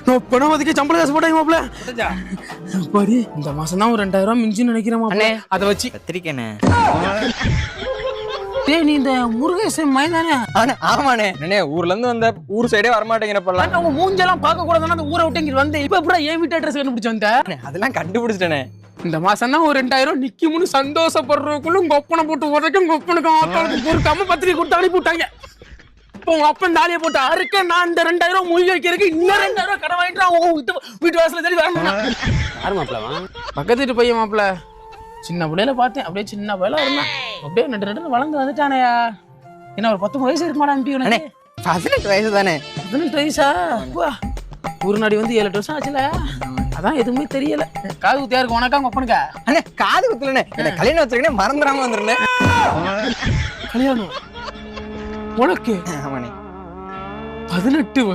நான் பணம் ஒதுக்கி சம்பள காசு போட்டாங்க மாப்ள. பாடி இந்த மாசம் தான் ஒரு 2000 மிஞ்சி நினைக்கிறேன் மாப்ள. அதை வச்சு கத்திரிக்கண்ணே. டேய் நீ இந்த முருகேசன் மைதானே? ஆமாண்ணே. அண்ணே ஊர்ல இருந்து வந்த ஊர் சைடே வரமாட்டேங்கிறப்பெல்லாம் அவங்க மூஞ்செல்லாம் பார்க்க கூடாதுன்னா அந்த ஊரை விட்டு இங்க வந்து இப்ப எப்படா என் வீட்டு அட்ரஸ் கண்டுபிடிச்சு வந்த? அதெல்லாம் கண்டுபிடிச்சிட்டேனே. இந்த மாசம் தான் ஒரு 2000 நிக்கும்னு சந்தோஷப்படுறதுக்குள்ள உங்க ஒப்பனை போட்டு உரைக்கும் உங்க ஒப்பனுக்கு ஆத்தாளுக்கு பொறுக்காம பத்திரிக்கை கொடுத்து அனுப்பி விட்டாங்க. இப்போ உங்க அப்பன் தாலியை போட்டு அறுக்க நான் இந்த 2000 மூழ்கி வைக்கிறதுக்கு இன்னும் 2000 கடன் வாங்கிட்டு அவங்க வீட்டு வாசல தேடி வரணும். யார் மாப்பிளவா? பக்கத்து வீட்டு பையன் மாப்பிள. சின்ன பிள்ளையில பார்த்தேன், அப்படியே சின்ன பிள்ளைல இருந்தான், அப்படியே நட்டு வளர்ந்து வந்துட்டானயா. என்ன ஒரு 19 வயசு இருக்கு மாடா? 18 வயசு தானே. 18 வயசா? ஒரு நாடி வந்து 7-8 வருஷம் ஆச்சுல. அதான் எதுவுமே தெரியல. காது குத்தியா இருக்கு உனக்கா உங்க அப்பனுக்கா? அண்ணே காது குத்துலண்ணே. என்ன கல்யாணம் வச்சிருக்கேன் மறந்துடாம வந்துருந்தேன். கல்யாணம் உனக்கு? ஆமாண்ணே. 18 வயசு